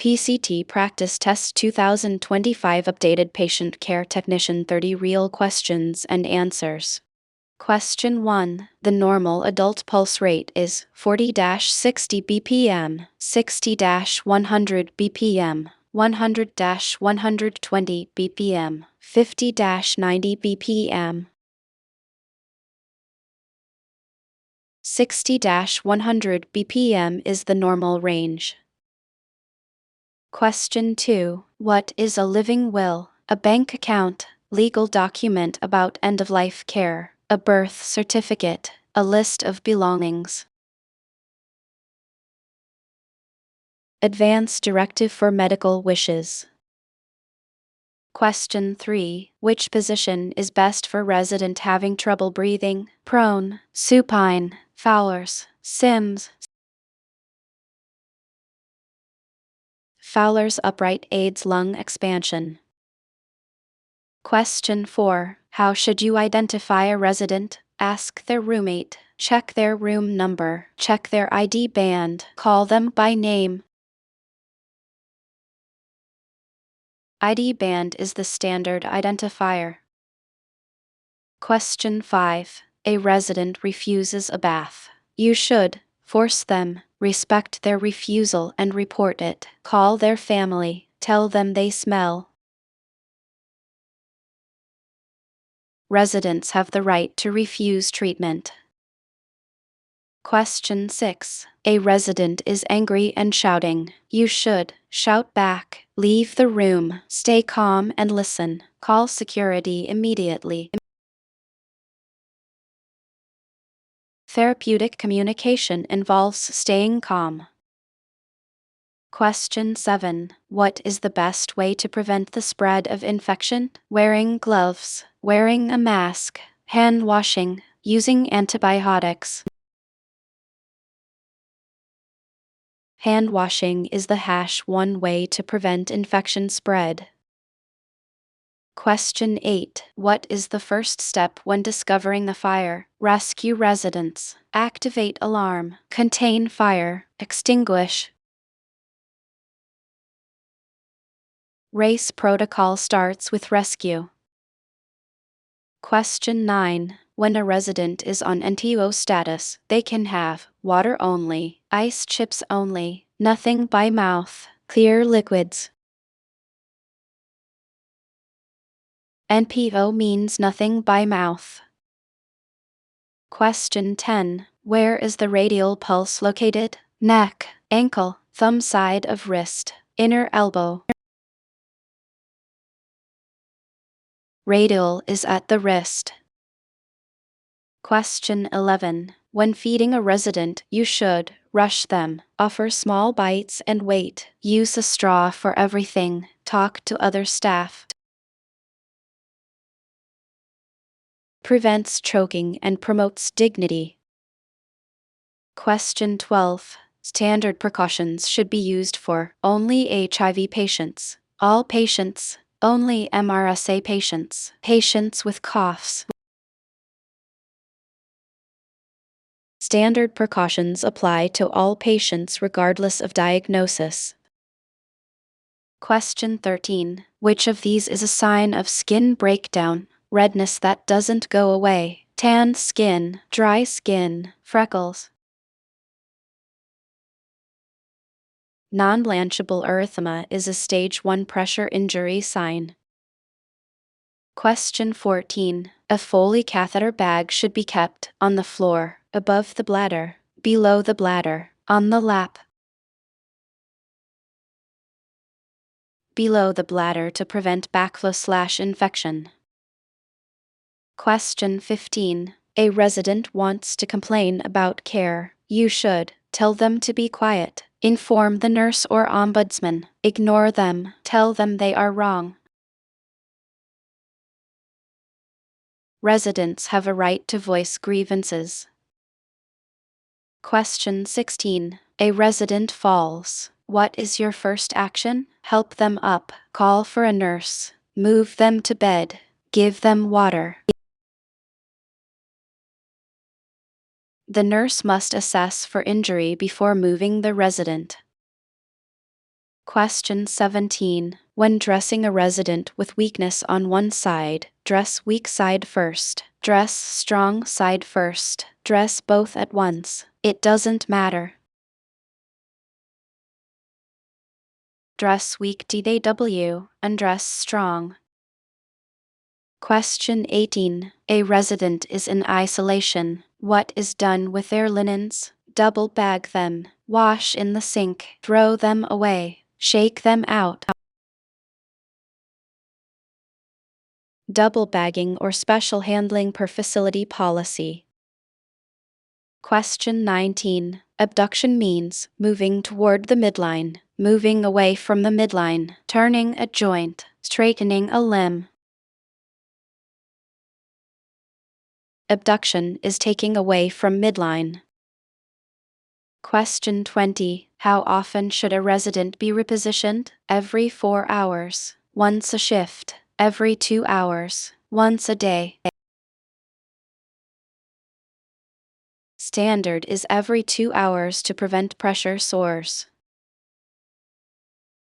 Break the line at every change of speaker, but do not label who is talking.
PCT Practice Test 2025 Updated Patient Care Technician 30 Real Questions and Answers. Question 1. The normal adult pulse rate is 40-60 bpm, 60-100 bpm, 100-120 bpm, 50-90 bpm. 60-100 bpm is the normal range. Question 2. What is a living will? A bank account, legal document about end-of-life care, a birth certificate, a list of belongings. Advance directive for medical wishes. Question 3. Which position is best for resident having trouble breathing? Prone, supine, Fowler's, Sims. Fowler's upright aids lung expansion. Question 4. How should you identify a resident? Ask their roommate, check their room number, check their ID band, call them by name. ID band is the standard identifier. Question 5. A resident refuses a bath. You should force them, respect their refusal and report it. Call their family, tell them they smell. Residents have the right to refuse treatment. Question 6. A resident is angry and shouting. You should shout back, leave the room, stay calm and listen. Call security immediately. Therapeutic communication involves staying calm. Question 7. What is the best way to prevent the spread of infection? Wearing gloves, wearing a mask, hand washing, using antibiotics. Hand washing is the #1 way to prevent infection spread. Question 8. What is the first step when discovering a fire? Rescue residents, activate alarm, contain fire, extinguish. Race protocol starts with rescue. Question 9. When a resident is on NTO status, they can have water only, ice chips only, nothing by mouth, clear liquids. NPO means nothing by mouth. Question 10. Where is the radial pulse located? Neck, ankle, thumb side of wrist, inner elbow. Radial is at the wrist. Question 11. When feeding a resident, you should rush them, offer small bites and wait, use a straw for everything, talk to other staff. Prevents choking and promotes dignity. Question 12. Standard precautions should be used for only HIV patients, all patients, only MRSA patients, patients with coughs. Standard precautions apply to all patients regardless of diagnosis. Question 13. Which of these is a sign of skin breakdown? Redness that doesn't go away, tan skin, dry skin, freckles. Non-blanchable erythema is a stage 1 pressure injury sign. Question 14. A Foley catheter bag should be kept on the floor, above the bladder, below the bladder, on the lap. Below the bladder to prevent backflow/infection. Question 15. A resident wants to complain about care. You should tell them to be quiet, inform the nurse or ombudsman, ignore them, tell them they are wrong. Residents have a right to voice grievances. Question 16. A resident falls. What is your first action? Help them up, call for a nurse, move them to bed, give them water. The nurse must assess for injury before moving the resident. Question 17. When dressing a resident with weakness on one side, dress weak side first. Dress strong side first. Dress both at once. It doesn't matter. Dress weak DW, undress strong. Question 18. A resident is in isolation. What is done with their linens? Double bag them. Wash in the sink. Throw them away. Shake them out. Double bagging or special handling per facility policy. Question 19. Abduction means moving toward the midline, moving away from the midline, turning a joint, straightening a limb. Abduction is taking away from midline. Question 20. How often should a resident be repositioned? Every 4 hours. Once a shift. Every 2 hours. Once a day. Standard is every 2 hours to prevent pressure sores.